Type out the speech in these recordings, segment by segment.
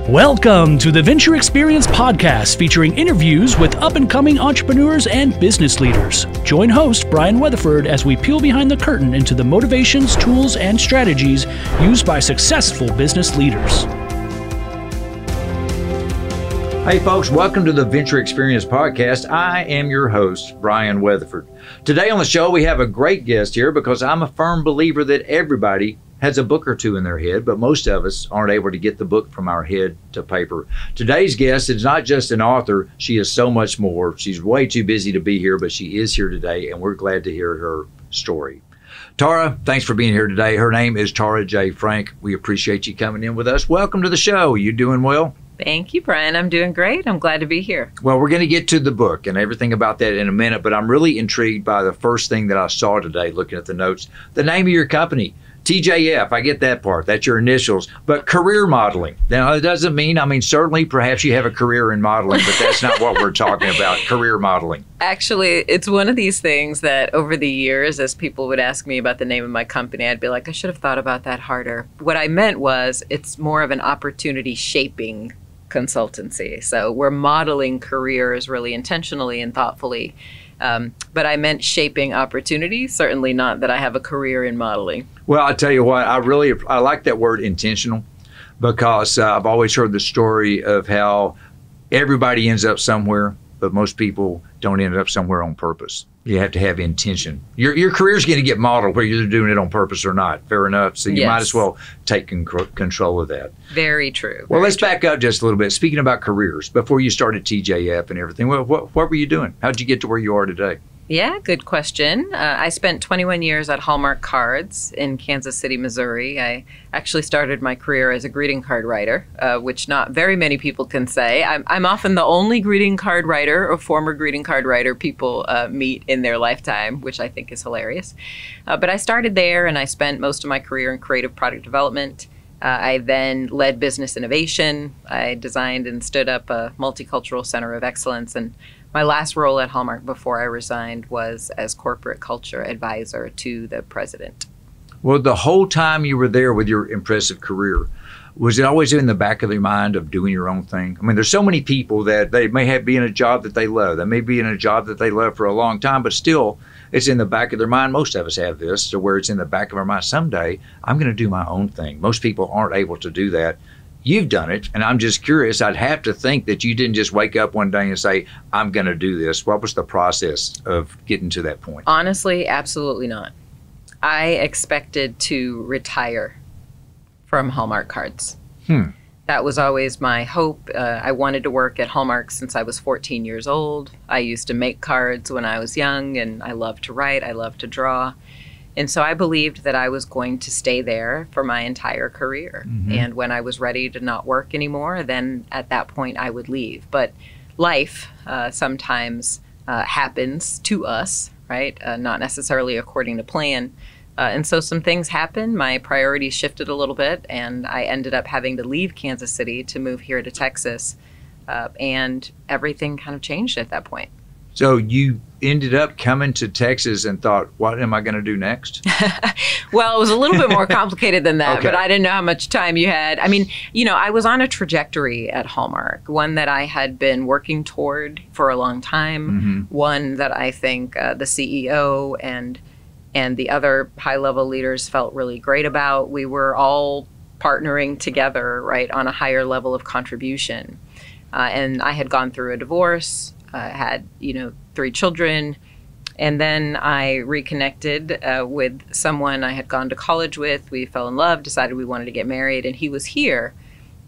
Welcome to the Venture Experience podcast featuring interviews with up-and-coming entrepreneurs and business leaders. Join host Brian Weatherford as we peel behind the curtain into the motivations, tools, and strategies used by successful business leaders. Hey folks, welcome to the Venture Experience podcast. I am your host, Brian Weatherford. Today on the show, we have a great guest here because I'm a firm believer that everybody has a book or two in their head, but most of us aren't able to get the book from our head to paper. Today's guest is not just an author, she is so much more. She's way too busy to be here, but she is here today, and we're glad to hear her story. Tara, thanks for being here today. Her name is Jaye Frank. We appreciate you coming in with us. Welcome to the show. You doing well? Thank you, Brian. I'm doing great. I'm glad to be here. Well, we're going to get to the book and everything about that in a minute, but I'm really intrigued by the first thing that I saw today looking at the notes. The name of your company, TJF, I get that part. That's your initials. But career modeling. Now, it doesn't mean, certainly perhaps you have a career in modeling, but that's not what we're talking about, career modeling. Actually, it's one of these things that over the years, as people would ask me about the name of my company, I'd be like, I should have thought about that harder. What I meant was it's more of an opportunity shaping consultancy. So we're modeling careers really intentionally and thoughtfully. But I meant shaping opportunities, certainly not that I have a career in modeling. Well, I tell you what, I like that word intentional because I've always heard the story of how everybody ends up somewhere, but most people don't end up somewhere on purpose. You have to have intention. Your career's going to get modeled whether you're doing it on purpose or not. Fair enough. So you might as well take control of that. Very true. Well, let's back up just a little bit. Speaking about careers, before you started TJF and everything, what were you doing? How did you get to where you are today? Yeah, good question. I spent 21 years at Hallmark Cards in Kansas City, Missouri. I actually started my career as a greeting card writer, which not very many people can say. I'm often the only greeting card writer or former greeting card writer people meet in their lifetime, which I think is hilarious. But I started there and I spent most of my career in creative product development. I then led business innovation. I designed and stood up a multicultural center of excellence, and my last role at Hallmark before I resigned was as corporate culture advisor to the president. Well, the whole time you were there with your impressive career, was it always in the back of their mind of doing your own thing? There's so many people that they may be in a job that they love. They may be in a job that they love for a long time, but still it's in the back of their mind. Most of us have this, to where it's in the back of our mind, someday I'm going to do my own thing. Most people aren't able to do that. You've done it, and I'm just curious. I'd have to think that you didn't just wake up one day and say, I'm going to do this. What was the process of getting to that point? Honestly, absolutely not. I expected to retire from Hallmark Cards. That was always my hope. I wanted to work at Hallmark since I was 14 years old. I used to make cards when I was young, and I loved to write. I loved to draw. And so I believed that I was going to stay there for my entire career. And when I was ready to not work anymore, then at that point I would leave. But life sometimes happens to us, right? Not necessarily according to plan. And so some things happened. My priorities shifted a little bit, and I ended up having to leave Kansas City to move here to Texas. And everything kind of changed at that point. So you ended up coming to Texas and thought, what am I going to do next? Well, it was a little bit more complicated than that, but I didn't know how much time you had. I was on a trajectory at Hallmark, one that I had been working toward for a long time, one that I think the CEO and the other high-level leaders felt really great about. We were all partnering together, right, on a higher level of contribution. And I had gone through a divorce. Had 3 children, and then I reconnected with someone I had gone to college with. We fell in love, decided we wanted to get married, and he was here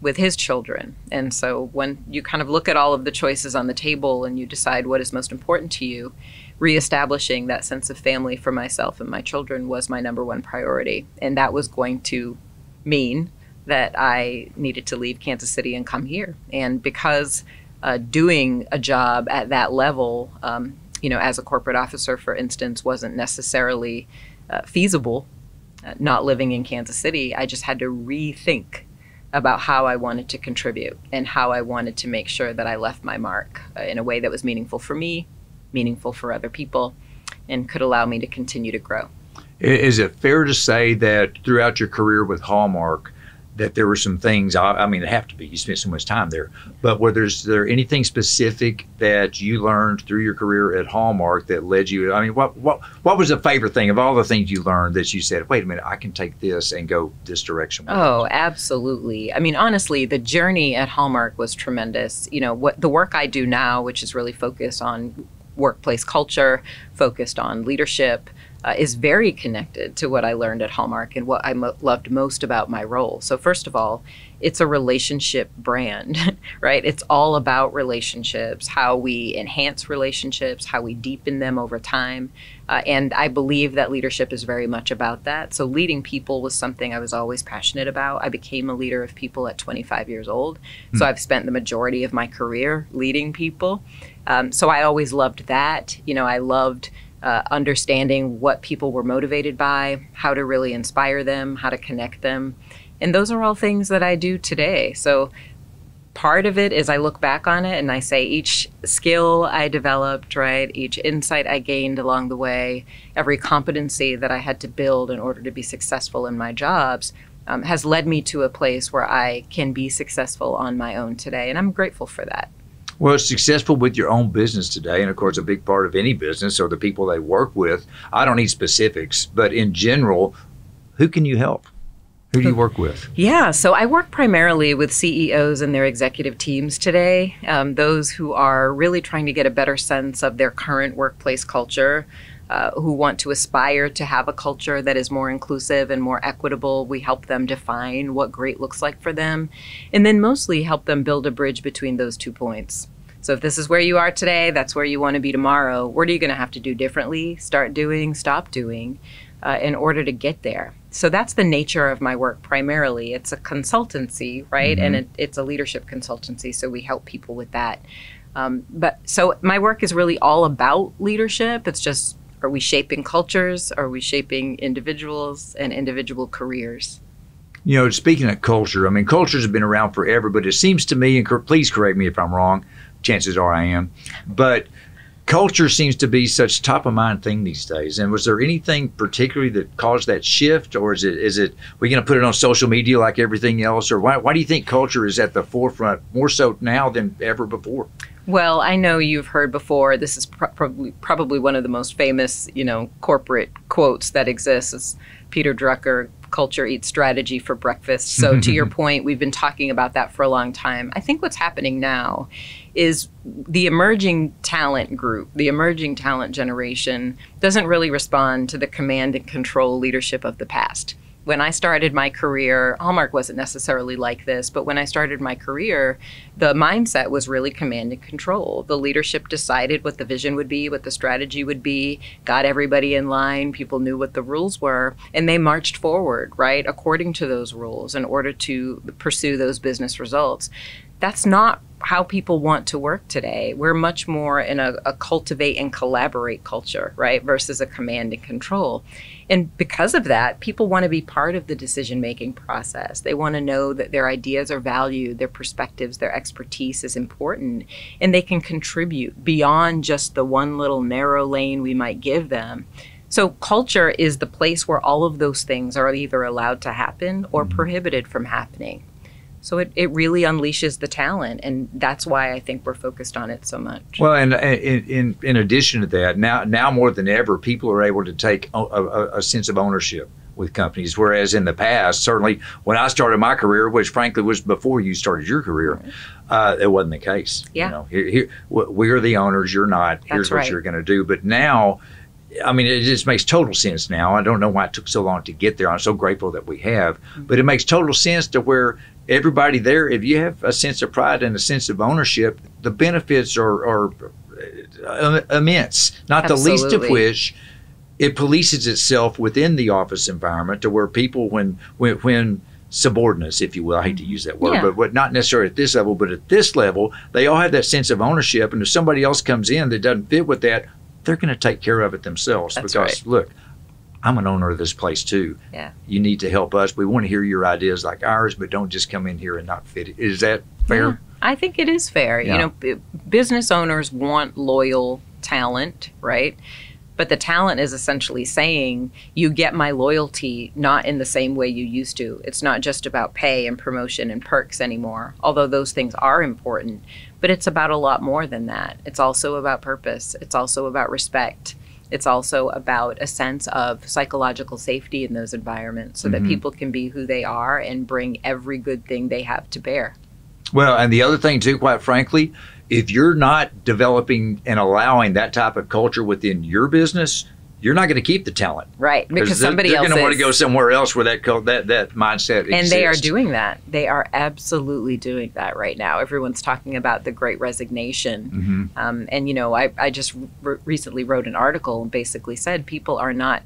with his children. And so when you kind of look at all of the choices on the table and you decide what is most important to you, reestablishing that sense of family for myself and my children was my number one priority. And that was going to mean that I needed to leave Kansas City and come here. And because doing a job at that level, as a corporate officer, for instance, wasn't necessarily feasible, not living in Kansas City, I just had to rethink about how I wanted to contribute and how I wanted to make sure that I left my mark in a way that was meaningful for me, meaningful for other people, and could allow me to continue to grow. Is it fair to say that throughout your career with Hallmark, that there were some things, I mean, it have to be, you spent so much time there, but is there anything specific that you learned through your career at Hallmark that led you, I mean, what was the favorite thing of all the things you learned that you said, wait a minute, I can take this and go this direction? Oh, absolutely. I mean, honestly, the journey at Hallmark was tremendous. You know, what the work I do now, which is really focused on workplace culture, focused on leadership, is very connected to what I learned at Hallmark and what I loved most about my role. So first of all, it's a relationship brand, right? It's all about relationships, how we enhance relationships, how we deepen them over time. And I believe that leadership is very much about that. So leading people was something I was always passionate about. I became a leader of people at 25 years old. So I've spent the majority of my career leading people. So I always loved that. You know, I loved understanding what people were motivated by, how to really inspire them, how to connect them. And those are all things that I do today. So part of it is I look back on it and I say each skill I developed, right, each insight I gained along the way, every competency that I had to build in order to be successful in my jobs has led me to a place where I can be successful on my own today. And I'm grateful for that. Well, successful with your own business today, and of course a big part of any business are the people they work with. I don't need specifics, but in general, who can you help? Who do you work with? Yeah, so I work primarily with CEOs and their executive teams today, those who are really trying to get a better sense of their current workplace culture, who want to aspire to have a culture that is more inclusive and more equitable. We help them define what great looks like for them, and then mostly help them build a bridge between those 2 points. So if this is where you are today, that's where you want to be tomorrow. What are you going to have to do differently, start doing, stop doing in order to get there? So that's the nature of my work primarily. It's a consultancy, right? And it's a leadership consultancy, so we help people with that. But so my work is really all about leadership. It's just, are we shaping cultures? Are we shaping individuals and individual careers? You know, speaking of culture, I mean, cultures have been around forever, but it seems to me, and please correct me if I'm wrong, chances are I am, but culture seems to be such top of mind thing these days. And was there anything particularly that caused that shift, or is it we're going to put it on social media like everything else, or why do you think culture is at the forefront more so now than ever before? Well, I know you've heard before, this is probably one of the most famous, you know, corporate quotes that exists. It's Peter Drucker, culture eats strategy for breakfast. So to your point, we've been talking about that for a long time. I think what's happening now is the emerging talent group, the emerging talent generation doesn't really respond to the command and control leadership of the past. When I started my career, Hallmark wasn't necessarily like this, but when I started my career, the mindset was really command and control. The leadership decided what the vision would be, what the strategy would be, got everybody in line, people knew what the rules were, and they marched forward, right, according to those rules in order to pursue those business results. That's not how people want to work today. We're much more in a cultivate and collaborate culture, right, versus a command and control. And because of that, people want to be part of the decision-making process. They want to know that their ideas are valued, their perspectives, their expertise is important, and they can contribute beyond just the one little narrow lane we might give them. So culture is the place where all of those things are either allowed to happen or prohibited from happening. So it really unleashes the talent, and that's why I think we're focused on it so much. Well, and in addition to that, now more than ever, people are able to take a sense of ownership with companies, whereas in the past, certainly when I started my career, which frankly was before you started your career, it wasn't the case. Yeah. You know, we're the owners, you're not. Here's what you're going to do. But now, I mean, it just makes total sense now. I don't know why it took so long to get there. I'm so grateful that we have. But it makes total sense to where everybody there, if you have a sense of pride and a sense of ownership, the benefits are immense, not the least of which it polices itself within the office environment to where people, when subordinates, if you will, I hate to use that word, but not necessarily at this level, but at this level, they all have that sense of ownership. And if somebody else comes in that doesn't fit with that, they're going to take care of it themselves. That's because, right. Look, I'm an owner of this place too. Yeah. You need to help us. We want to hear your ideas like ours, but don't just come in here and not fit it. Is that fair? Yeah, I think it is fair. Yeah. You know, business owners want loyal talent, right? But the talent is essentially saying, you get my loyalty not in the same way you used to. It's not just about pay and promotion and perks anymore, although those things are important. But it's about a lot more than that. It's also about purpose. It's also about respect. It's also about a sense of psychological safety in those environments so that people can be who they are and bring every good thing they have to bear. Well, and the other thing too, quite frankly, if you're not developing and allowing that type of culture within your business, you're not going to keep the talent. Right, because somebody else is. They're going to want to go somewhere else where that mindset exists. And they are doing that. They are absolutely doing that right now. Everyone's talking about the Great Resignation. And, you know, I just recently wrote an article and basically said people are not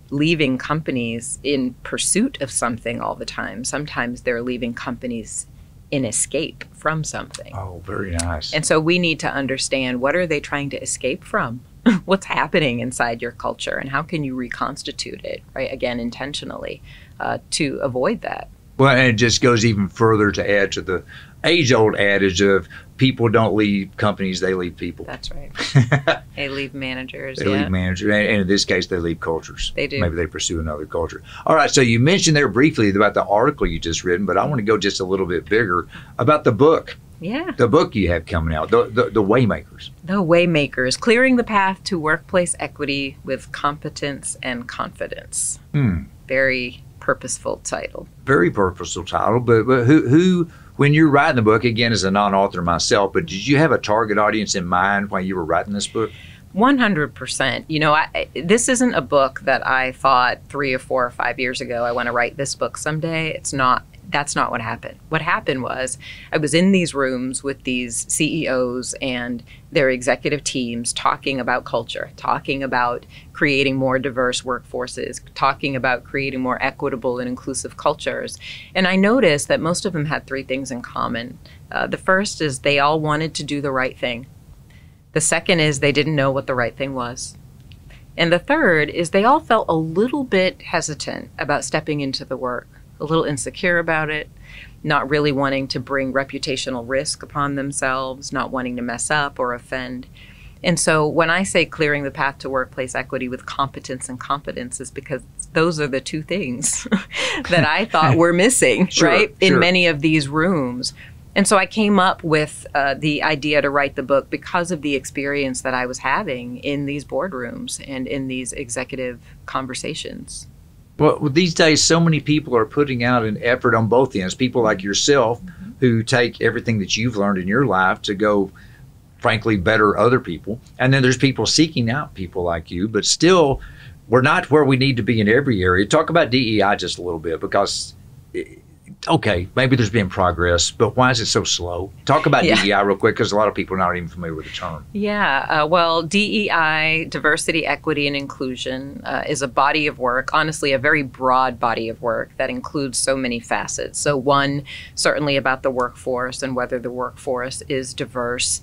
leaving companies in pursuit of something all the time. Sometimes they're leaving companies in escape from something. Oh, very nice. And so we need to understand, what are they trying to escape from? What's happening inside your culture, and how can you reconstitute it, right? Again, intentionally, to avoid that. Well, and it just goes even further to add to the age-old adage of people don't leave companies, they leave people. That's right. They leave managers. They leave managers, and in this case, they leave cultures. They do. Maybe they pursue another culture. All right, so you mentioned there briefly about the article you just written, but I want to go just a little bit bigger about the book. Yeah. The book you have coming out, the Waymakers. The Waymakers, Clearing the Path to Workplace Equity with Competence and Confidence. Very purposeful title. Very purposeful title, but who, when you're writing the book, again, as a non-author myself, but did you have a target audience in mind when you were writing this book? 100%. You know, this isn't a book that I thought 3 or 4 or 5 years ago, I want to write this book someday. That's not what happened. What happened was I was in these rooms with these CEOs and their executive teams talking about culture, talking about creating more diverse workforces, talking about creating more equitable and inclusive cultures. And I noticed that most of them had 3 things in common. The first is they all wanted to do the right thing. The second is they didn't know what the right thing was. And the third is they all felt a little bit hesitant about stepping into the work. A little insecure about it, not really wanting to bring reputational risk upon themselves, not wanting to mess up or offend. And so when I say clearing the path to workplace equity with competence and confidence, is because those are the 2 things that I thought were missing, right, in many of these rooms. And so I came up with the idea to write the book because of the experience that I was having in these boardrooms and in these executive conversations. Well, these days, so many people are putting out an effort on both ends. People like yourself who take everything that you've learned in your life to go, frankly, better other people. And then there's people seeking out people like you, but still, we're not where we need to be in every area. Talk about DEI just a little bit, because, okay, maybe there's been progress, but why is it so slow? Talk about DEI real quick, because a lot of people are not even familiar with the term. Yeah, well, DEI, diversity, equity, and inclusion, is a body of work, honestly, a very broad body of work that includes so many facets. So one, certainly about the workforce and whether the workforce is diverse,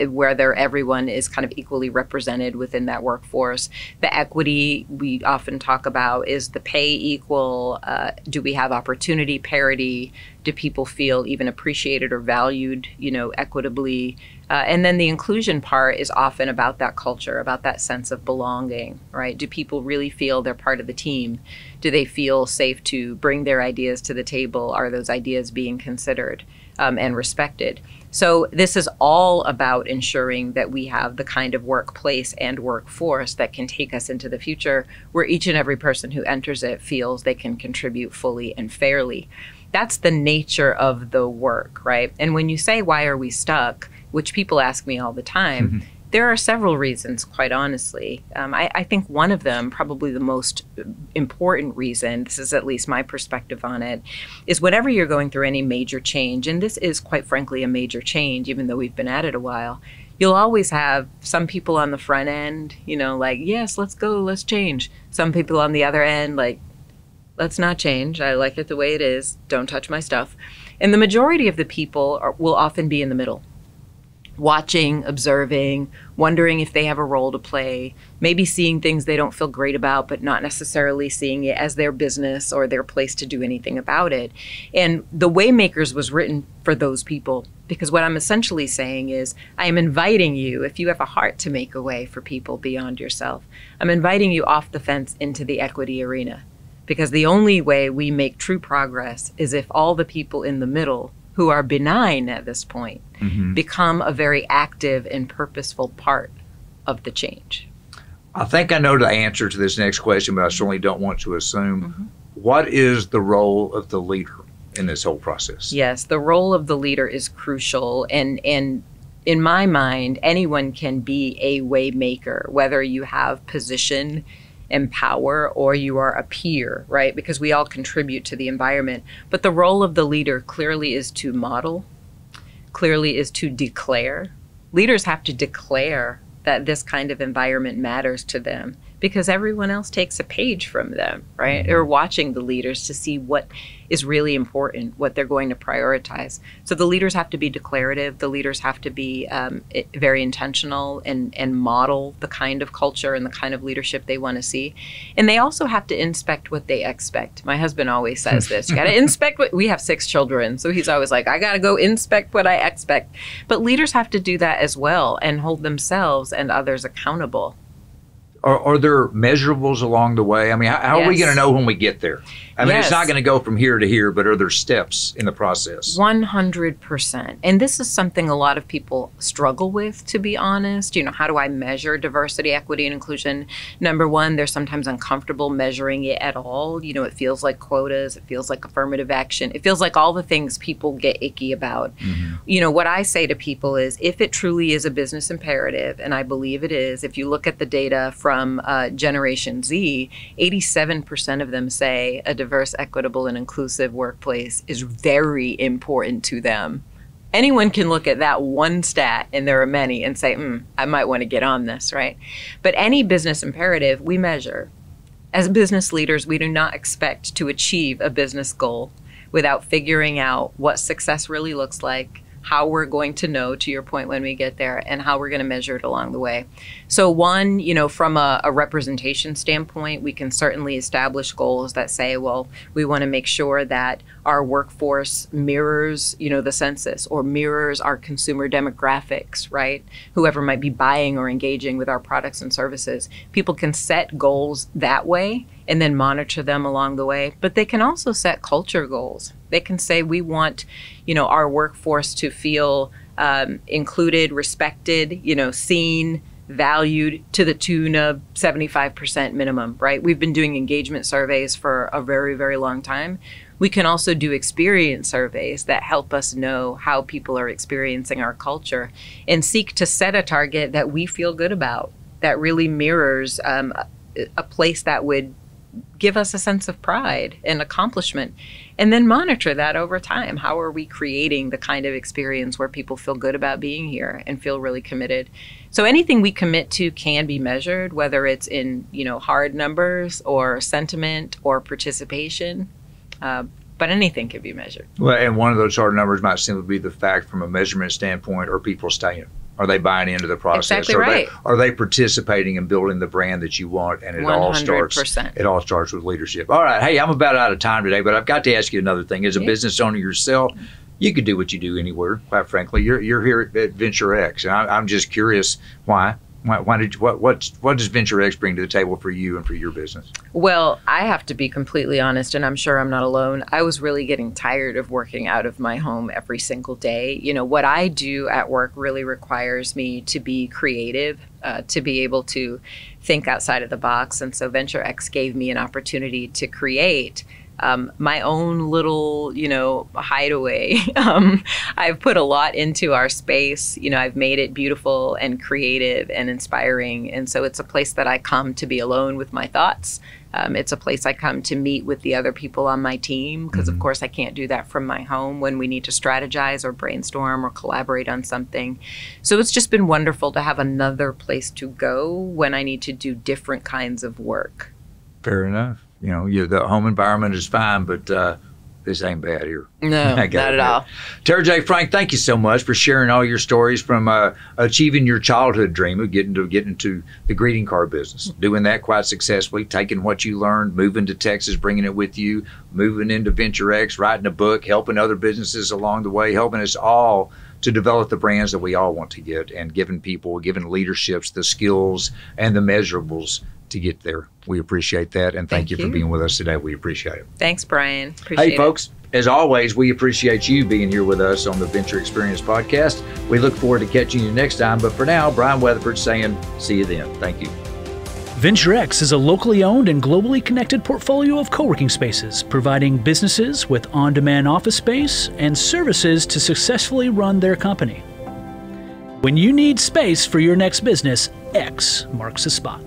whether everyone is kind of equally represented within that workforce. The equity we often talk about is the pay equal, do we have opportunity parity? Do people feel even appreciated or valued, you know, equitably? And then the inclusion part is often about that culture, about that sense of belonging, right? Do people really feel they're part of the team? Do they feel safe to bring their ideas to the table? Are those ideas being considered and respected? So this is all about ensuring that we have the kind of workplace and workforce that can take us into the future, where each and every person who enters it feels they can contribute fully and fairly. That's the nature of the work, right? And when you say, why are we stuck, which people ask me all the time, there are several reasons, quite honestly. I think one of them, probably the most important reason, this is at least my perspective on it, is whenever you're going through any major change, and this is quite frankly a major change, even though we've been at it a while, you'll always have some people on the front end, you know, like, yes, let's go, let's change. Some people on the other end, like, let's not change. I like it the way it is. Don't touch my stuff. And the majority of the people will often be in the middle. watching, observing, wondering if they have a role to play, maybe seeing things they don't feel great about, but not necessarily seeing it as their business or their place to do anything about it. And The Waymakers was written for those people, because what I'm essentially saying is I am inviting you, if you have a heart to make a way for people beyond yourself, I'm inviting you off the fence into the equity arena. Because the only way we make true progress is if all the people in the middle who are benign at this point become a very active and purposeful part of the change. I think I know the answer to this next question, but I certainly don't want to assume. What is the role of the leader in this whole process? Yes, the role of the leader is crucial. And in my mind, anyone can be a way maker, whether you have position and power or you are a peer, right? Because we all contribute to the environment. But the role of the leader clearly is to model, clearly is to declare. Leaders have to declare that this kind of environment matters to them, because everyone else takes a page from them, right? They're watching the leaders to see what is really important, what they're going to prioritize. So the leaders have to be declarative. The leaders have to be very intentional and model the kind of culture and the kind of leadership they want to see. And they also have to inspect what they expect. My husband always says this, you got to inspect what, we have 6 children. So he's always like, I got to go inspect what I expect. But leaders have to do that as well and hold themselves and others accountable. Are there measurables along the way? I mean, how are we going to know when we get there? I mean, it's not going to go from here to here, but are there steps in the process? 100%. And this is something a lot of people struggle with, to be honest. You know, how do I measure diversity, equity, and inclusion? Number one, they're sometimes uncomfortable measuring it at all. You know, it feels like quotas. It feels like affirmative action. It feels like all the things people get icky about. You know, what I say to people is, if it truly is a business imperative, and I believe it is, if you look at the data from Generation Z, 87% of them say a diverse, equitable, and inclusive workplace is very important to them. Anyone can look at that one stat, and there are many, and say, I might want to get on this, right? But any business imperative, we measure. As business leaders, we do not expect to achieve a business goal without figuring out what success really looks like, how we're going to know, to your point, when we get there, and how we're going to measure it along the way. So one, you know, from a representation standpoint, we can certainly establish goals that say, well, we want to make sure that our workforce mirrors, you know, the census or mirrors our consumer demographics, right? Whoever might be buying or engaging with our products and services. People can set goals that way and then monitor them along the way. But they can also set culture goals. They can say, we want, you know, our workforce to feel included, respected, you know, seen, valued to the tune of 75% minimum, right? We've been doing engagement surveys for a very, very long time. We can also do experience surveys that help us know how people are experiencing our culture and seek to set a target that we feel good about, that really mirrors a place that would give us a sense of pride and accomplishment, and then monitor that over time. How are we creating the kind of experience where people feel good about being here and feel really committed? So anything we commit to can be measured, whether it's in, you know, hard numbers or sentiment or participation, but anything can be measured. Well, and one of those hard numbers might simply be the fact, from a measurement standpoint, are people staying? Are they buying into the process? Exactly right. Are they participating in building the brand that you want? And it 100%. all starts with leadership. All right. Hey, I'm about out of time today, but I've got to ask you another thing. As a business owner yourself, you could do what you do anywhere, quite frankly. You're here at Venture X, and I'm just curious why. What does Venture X bring to the table for you and for your business? Well, I have to be completely honest, and I'm sure I'm not alone. I was really getting tired of working out of my home every single day. You know, what I do at work really requires me to be creative, to be able to think outside of the box. And so Venture X gave me an opportunity to create my own little, you know, hideaway. I've put a lot into our space. You know, I've made it beautiful and creative and inspiring. And so it's a place that I come to be alone with my thoughts. It's a place I come to meet with the other people on my team, because of course I can't do that from my home when we need to strategize or brainstorm or collaborate on something. So it's just been wonderful to have another place to go when I need to do different kinds of work. Fair enough. You know, the home environment is fine, but this ain't bad here. No, not at all. Jaye Frank, thank you so much for sharing all your stories from achieving your childhood dream of getting into the greeting card business, doing that quite successfully, taking what you learned, moving to Texas, bringing it with you, moving into Venture X, writing a book, helping other businesses along the way, helping us all to develop the brands that we all want to get, and giving leaderships the skills and the measurables to get there. We appreciate that, and thank you for being with us today. We appreciate it. Thanks, Brian. Appreciate it. Hey, folks, as always, we appreciate you being here with us on the Venture Xperience podcast. We look forward to catching you next time, but for now, Brian Weatherford saying, see you then. Thank you. Venture X is a locally owned and globally connected portfolio of co-working spaces, providing businesses with on-demand office space and services to successfully run their company. When you need space for your next business, X marks the spot.